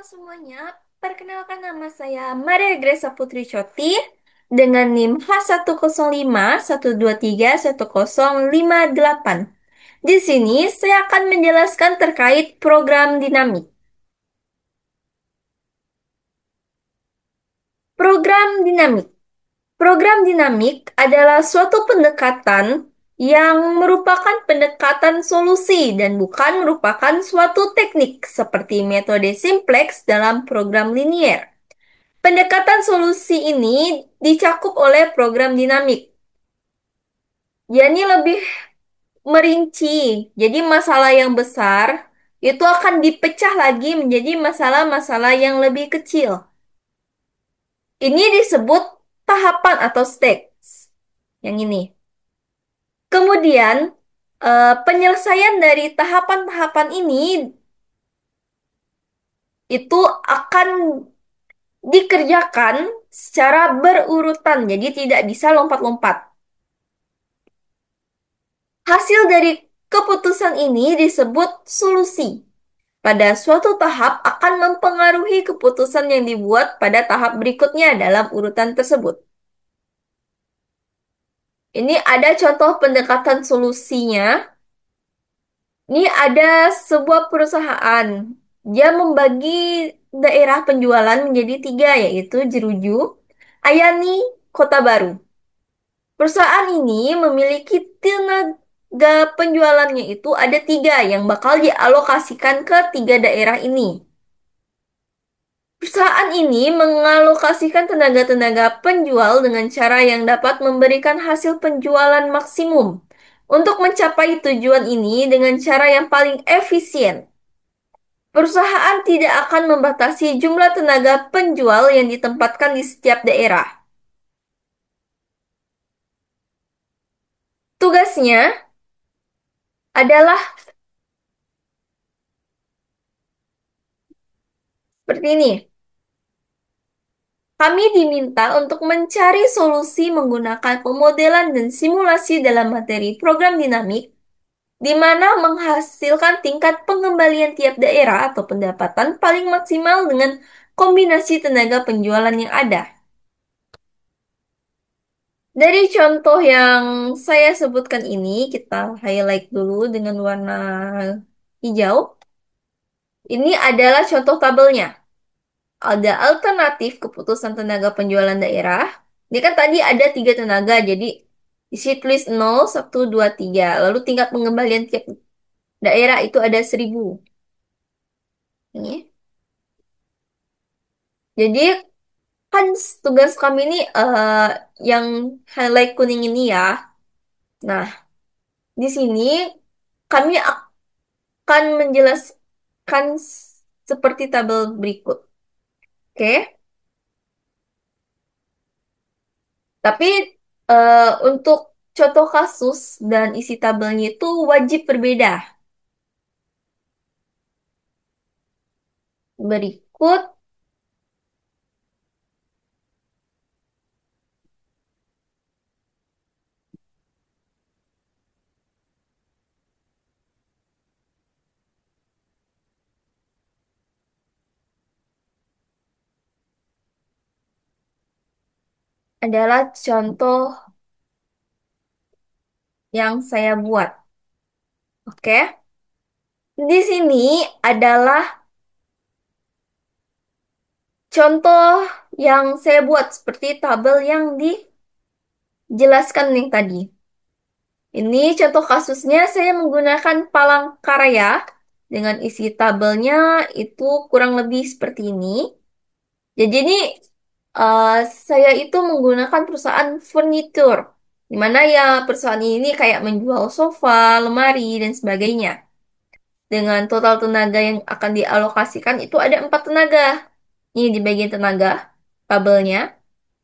Semuanya, perkenalkan nama saya Maria Grace Putri Coti dengan NIM H10512310558. Di sini saya akan menjelaskan terkait program dinamik. Program dinamik. Program dinamik adalah suatu pendekatan yang merupakan pendekatan solusi dan bukan merupakan suatu teknik seperti metode simplex dalam program linier. Pendekatan solusi ini dicakup oleh program dinamik. Yani lebih merinci. Jadi masalah yang besar itu akan dipecah lagi menjadi masalah-masalah yang lebih kecil. Ini disebut tahapan atau stage. Yang ini. Kemudian penyelesaian dari tahapan-tahapan ini itu akan dikerjakan secara berurutan. Jadi tidak bisa lompat-lompat. Hasil dari keputusan ini disebut solusi. Pada suatu tahap akan mempengaruhi keputusan yang dibuat pada tahap berikutnya dalam urutan tersebut. Ini ada contoh pendekatan solusinya. Ini ada sebuah perusahaan. Dia membagi daerah penjualan menjadi tiga, yaitu Jeruju, Ayani, Kota Baru. Perusahaan ini memiliki tenaga penjualannya itu ada tiga yang bakal dialokasikan ke tiga daerah ini. Perusahaan ini mengalokasikan tenaga-tenaga penjual dengan cara yang dapat memberikan hasil penjualan maksimum. Untuk mencapai tujuan ini dengan cara yang paling efisien, perusahaan tidak akan membatasi jumlah tenaga penjual yang ditempatkan di setiap daerah. Tugasnya adalah seperti ini. Kami diminta untuk mencari solusi menggunakan pemodelan dan simulasi dalam materi program dinamik, di mana menghasilkan tingkat pengembalian tiap daerah atau pendapatan paling maksimal dengan kombinasi tenaga penjualan yang ada. Dari contoh yang saya sebutkan ini, kita highlight dulu dengan warna hijau. Ini adalah contoh tabelnya. Ada alternatif keputusan tenaga penjualan daerah. Ini kan tadi ada tiga tenaga, jadi isi tulis 0, 1, 2, 3. Lalu tingkat pengembalian tiap daerah itu ada 1000. Ini. Jadi kan tugas kami ini yang highlight kuning ini ya. Nah, di sini kami akan menjelaskan seperti tabel berikut. Oke, tapi untuk contoh kasus dan isi tabelnya itu wajib berbeda. Berikut adalah contoh yang saya buat. Oke, di sini adalah contoh yang saya buat seperti tabel yang dijelaskan nih tadi. Ini contoh kasusnya saya menggunakan Palangkaraya dengan isi tabelnya itu kurang lebih seperti ini. Jadi ini eh, saya itu menggunakan perusahaan furnitur, di mana ya perusahaan ini kayak menjual sofa, lemari, dan sebagainya. Dengan total tenaga yang akan dialokasikan itu ada 4 tenaga. Ini di bagian tenaga, tabelnya.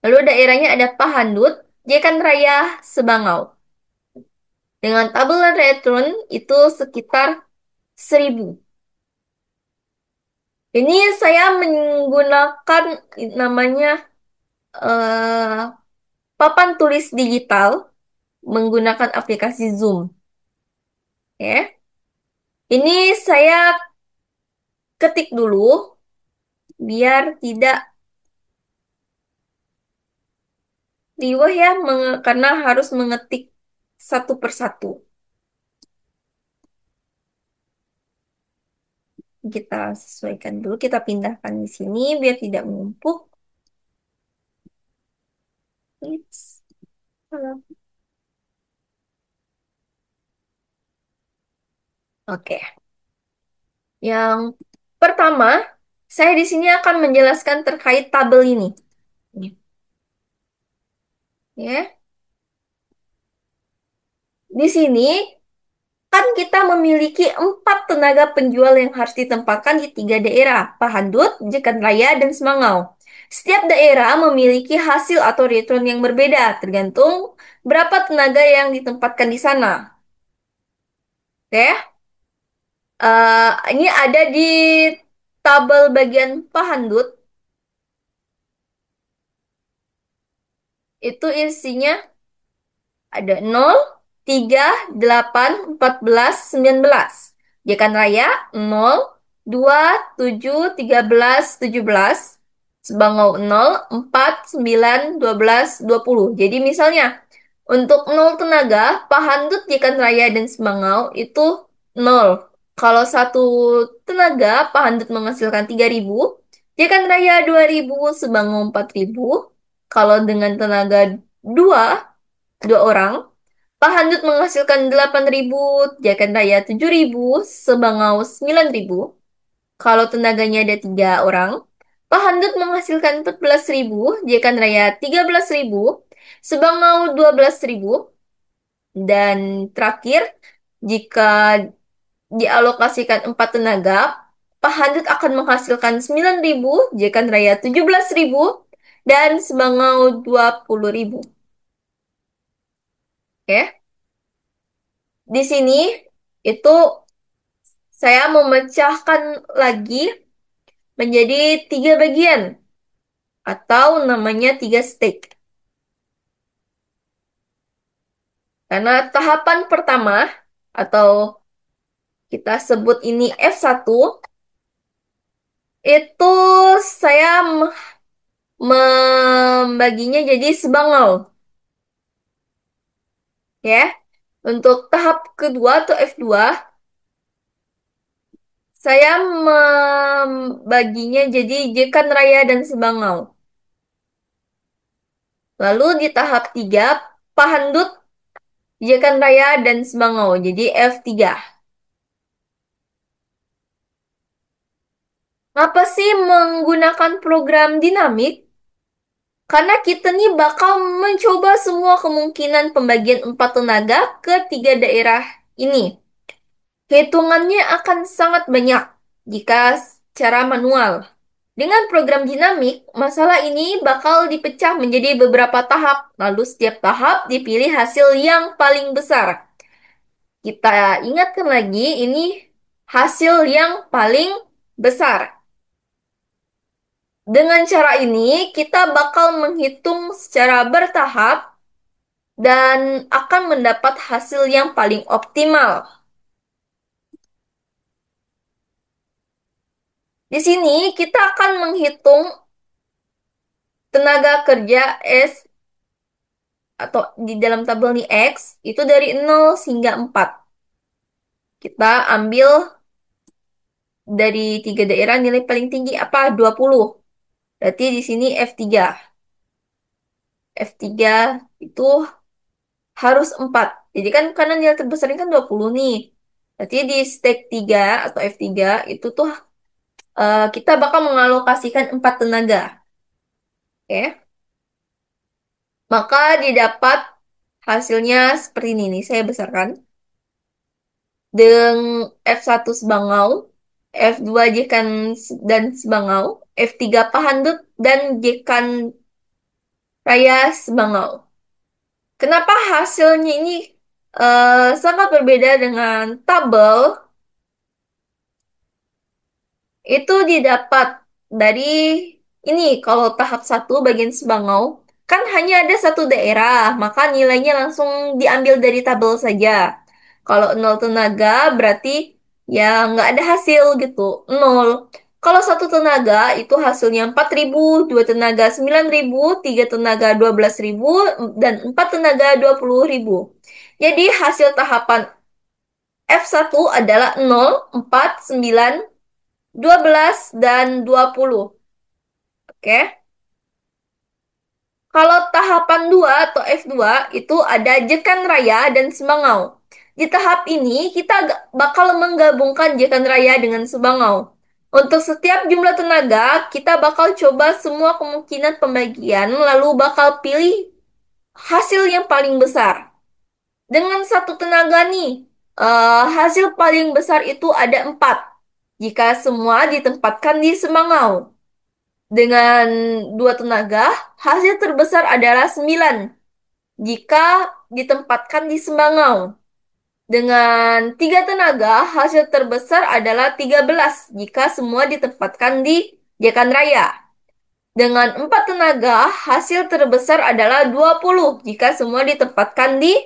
Lalu daerahnya ada Pahandut, Jekan Raya, Sebangau. Dengan tabel return itu sekitar 1000. Ini saya menggunakan namanya eh, papan tulis digital menggunakan aplikasi Zoom. Ya. Ini saya ketik dulu biar tidak riweh ya, karena harus mengetik satu persatu. Kita sesuaikan dulu, kita pindahkan di sini biar tidak menumpuk. Eits. Oke, yang pertama, saya di sini akan menjelaskan terkait tabel ini. Ya, di sini kan kita memiliki 4 tenaga penjual yang harus ditempatkan di 3 daerah, Pahandut, Jekan Raya, dan Semangau. Setiap daerah memiliki hasil atau return yang berbeda, tergantung berapa tenaga yang ditempatkan di sana. Oke, ini ada di tabel bagian Pahandut, itu isinya ada 0, 3, 8, 14, 19. Jekan Raya 0, 2, 7, 13, 17. Sebangau 0, 4, 9, 12, 20. Jadi misalnya untuk 0 tenaga, Pahandut, Jekan Raya, dan Sebangau itu 0. Kalau 1 tenaga, Pahandut menghasilkan 3.000, Jekan Raya 2.000, Sebangau 4.000. Kalau dengan tenaga 2, 2 orang, Pahandut menghasilkan 8.000, Jakan Raya 7.000, Sebangau 9.000. Kalau tenaganya ada 3 orang, Pahandut menghasilkan 14.000, Jakan Raya 13.000, Sebangau 12.000. Dan terakhir, jika dialokasikan 4 tenaga, Pahandut akan menghasilkan 9.000, Jakan Raya 17.000, dan Sebangau 20.000. Oke, di sini itu saya memecahkan lagi menjadi 3 bagian atau namanya 3 stage. Karena tahapan pertama atau kita sebut ini F1 itu saya membaginya jadi sebangau, ya. Untuk tahap kedua atau F2 saya membaginya jadi Jekan Raya dan Sebangau. Lalu di tahap 3 Pahandut, Jekan Raya, dan Sebangau. Jadi F3. Apa sih menggunakan program dinamik? Karena kita nih bakal mencoba semua kemungkinan pembagian 4 tenaga ke 3 daerah ini. Hitungannya akan sangat banyak jika secara manual. Dengan program dinamik, masalah ini bakal dipecah menjadi beberapa tahap, lalu setiap tahap dipilih hasil yang paling besar. Kita ingatkan lagi, ini hasil yang paling besar. Dengan cara ini, kita bakal menghitung secara bertahap dan akan mendapat hasil yang paling optimal. Di sini, kita akan menghitung tenaga kerja S atau di dalam tabel ini X itu dari 0 hingga 4. Kita ambil dari 3 daerah nilai paling tinggi apa? 20. Berarti di sini F3. F3 itu harus 4. Jadi kan karena nilai terbesar ini kan 20 nih. Berarti di stake 3 atau F3 itu tuh kita bakal mengalokasikan 4 tenaga. Oke. Maka didapat hasilnya seperti ini nih. Saya besarkan. Dengan F1 Sebangau, F2 Jekan dan Sebangau, F3 Pahandut, dan Jekan Raya Sebangau. Kenapa hasilnya ini sangat berbeda dengan tabel? Itu didapat dari ini, kalau tahap 1 bagian Sebangau, kan hanya ada 1 daerah, maka nilainya langsung diambil dari tabel saja. Kalau 0 tenaga, berarti ya nggak ada hasil gitu, 0. Kalau satu tenaga itu hasilnya 4.000, dua tenaga 9.000, tiga tenaga 12.000, dan empat tenaga 20.000. Jadi hasil tahapan F1 adalah 0, 4, 9, 12, dan 20. Oke. Kalau tahapan 2 atau F2 itu ada Jekan Raya dan Semangau. Di tahap ini kita bakal menggabungkan Jekan Raya dengan Semangau. Untuk setiap jumlah tenaga, kita bakal coba semua kemungkinan pembagian, lalu bakal pilih hasil yang paling besar. Dengan satu tenaga nih, hasil paling besar itu ada 4. Jika semua ditempatkan di Semangau. Dengan dua tenaga, hasil terbesar adalah 9 jika ditempatkan di Sembangau. Dengan tiga tenaga, hasil terbesar adalah 13 jika semua ditempatkan di Jekan Raya. Dengan empat tenaga, hasil terbesar adalah 20 jika semua ditempatkan di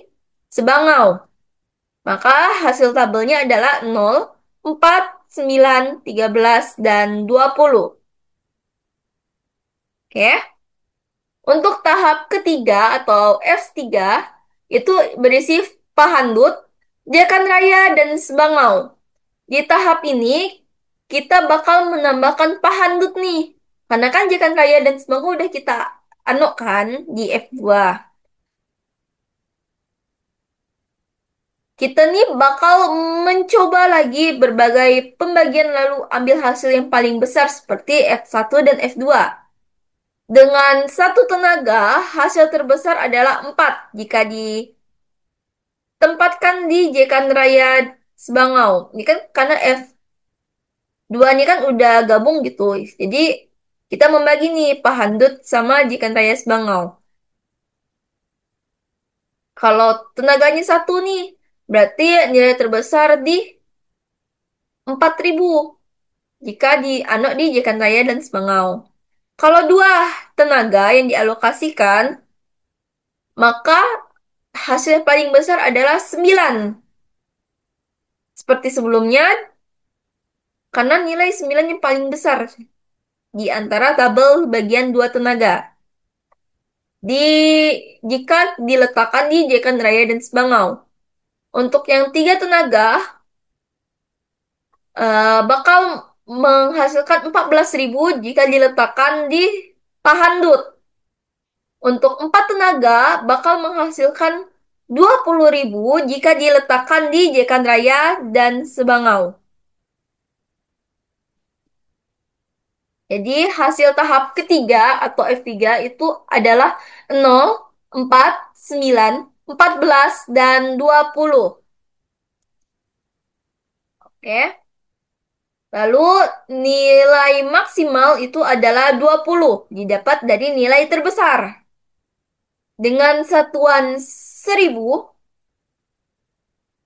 Sebangau. Maka hasil tabelnya adalah 0, 4, 9, 13, dan 20. Oke. Untuk tahap ketiga atau F3 itu berisi Pahandut, Jekan Raya, dan Sebangau. Di tahap ini kita bakal menambahkan Pahandut nih. Karena kan Jekan Raya dan Sebangau udah kita anok kan di F2. Kita nih bakal mencoba lagi berbagai pembagian lalu ambil hasil yang paling besar seperti F1 dan F2. Dengan satu tenaga, hasil terbesar adalah 4 jika ditempatkan di Jekan Raya Sebangau. Ini kan karena F2 ini kan udah gabung gitu. Jadi kita membagi nih Pahandut sama Jekan Raya Sebangau. Kalau tenaganya satu nih, berarti nilai terbesar di 4.000 jika dianok di Jekan Raya dan Sebangau. Kalau dua tenaga yang dialokasikan, maka hasil paling besar adalah 9. Seperti sebelumnya, karena nilai 9 yang paling besar di antara tabel bagian dua tenaga. Di jika diletakkan di Jekan Raya dan Sebangau. Untuk yang tiga tenaga bakal menghasilkan 14.000 jika diletakkan di Pahandut. Untuk empat tenaga bakal menghasilkan 20.000 jika diletakkan di Jekan Raya dan Sebangau. Jadi hasil tahap ketiga atau F3 itu adalah 0, 4, 9, 14, dan 20. Oke. Lalu nilai maksimal itu adalah 20. Didapat dari nilai terbesar. Dengan satuan 1000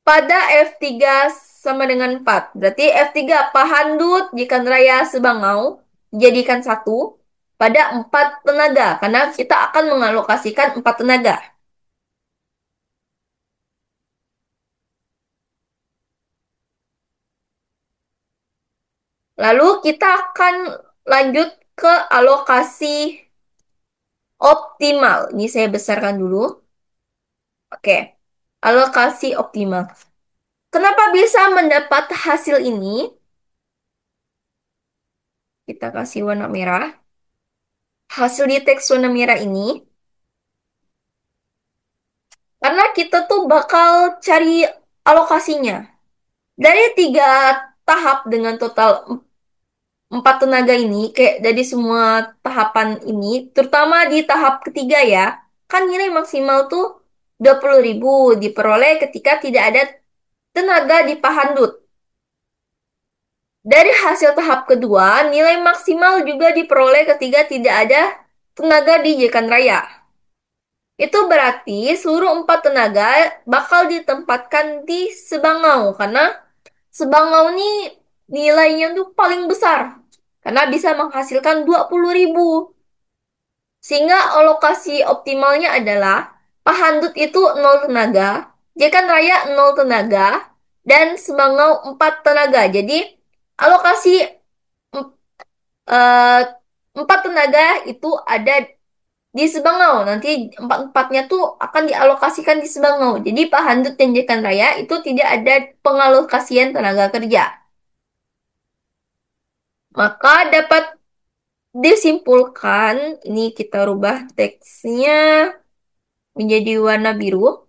pada F3 sama dengan 4. Berarti F3 Pahandut, Jekan Raya, Sebangau dijadikan satu pada 4 tenaga. Karena kita akan mengalokasikan 4 tenaga. Lalu kita akan lanjut ke alokasi optimal. Ini saya besarkan dulu. Oke, alokasi optimal. Kenapa bisa mendapat hasil ini? Kita kasih warna merah. Hasil di teks warna merah ini, karena kita tuh bakal cari alokasinya. Dari tiga tahap dengan total 4 tenaga ini, kayak dari semua tahapan ini, terutama di tahap ketiga ya, kan nilai maksimal tuh 20.000 diperoleh ketika tidak ada tenaga di Pahandut. Dari hasil tahap kedua, nilai maksimal juga diperoleh ketika tidak ada tenaga di Jekan Raya. Itu berarti seluruh 4 tenaga bakal ditempatkan di Sebangau, karena Sebangau ini nilainya tuh paling besar, karena bisa menghasilkan 20.000. Sehingga alokasi optimalnya adalah Pahandut itu 0 tenaga, Jekan Raya 0 tenaga, dan Sebangau 4 tenaga. Jadi alokasi eh, empat tenaga itu ada di Sebangau. Nanti empat-empatnya tuh akan dialokasikan di Sebangau. Jadi Pak Handut dan Jekan Raya itu tidak ada pengalokasian tenaga kerja. Maka dapat disimpulkan, ini kita rubah teksnya menjadi warna biru.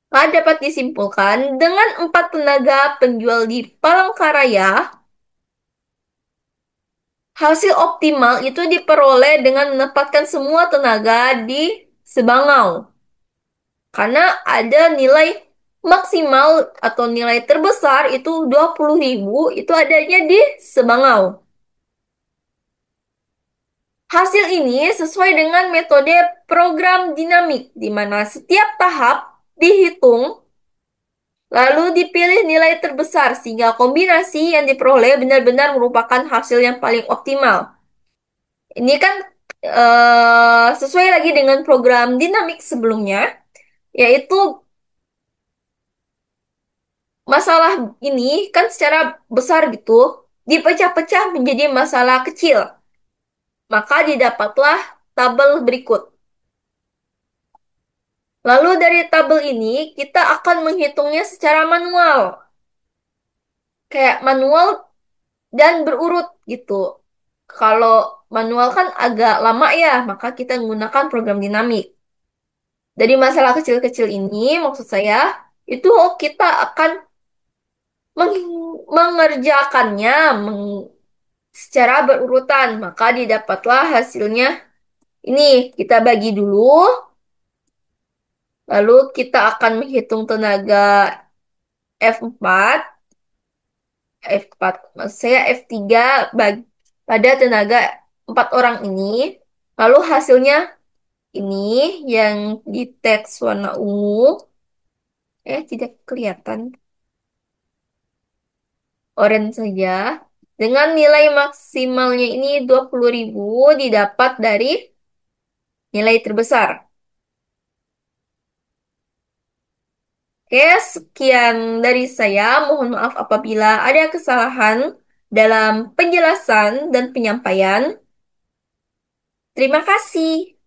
Maka dapat disimpulkan dengan empat tenaga penjual di Palangkaraya, hasil optimal itu diperoleh dengan menempatkan semua tenaga di Sebangau. Karena ada nilai maksimal atau nilai terbesar itu 20.000 itu adanya di Sebangau. Hasil ini sesuai dengan metode program dinamik, di mana setiap tahap dihitung, lalu dipilih nilai terbesar, sehingga kombinasi yang diperoleh benar-benar merupakan hasil yang paling optimal. Ini kan sesuai lagi dengan program dinamik sebelumnya, yaitu masalah ini kan secara besar gitu, dipecah-pecah menjadi masalah kecil. Maka didapatlah tabel berikut. Lalu dari tabel ini kita akan menghitungnya secara manual. Kayak manual dan berurut gitu. Kalau manual kan agak lama ya, maka kita menggunakan program dinamik. Dari masalah kecil-kecil ini, maksud saya, itu kita akan mengerjakannya secara berurutan. Maka didapatlah hasilnya ini. Kita bagi dulu, lalu kita akan menghitung tenaga F4, F4, maksud saya F3 bagi, pada tenaga 4 orang ini. Lalu hasilnya ini yang di teks warna ungu, tidak kelihatan, orange saja. Dengan nilai maksimalnya ini 20.000 didapat dari nilai terbesar. Oke, sekian dari saya. Mohon maaf apabila ada kesalahan dalam penjelasan dan penyampaian. Terima kasih.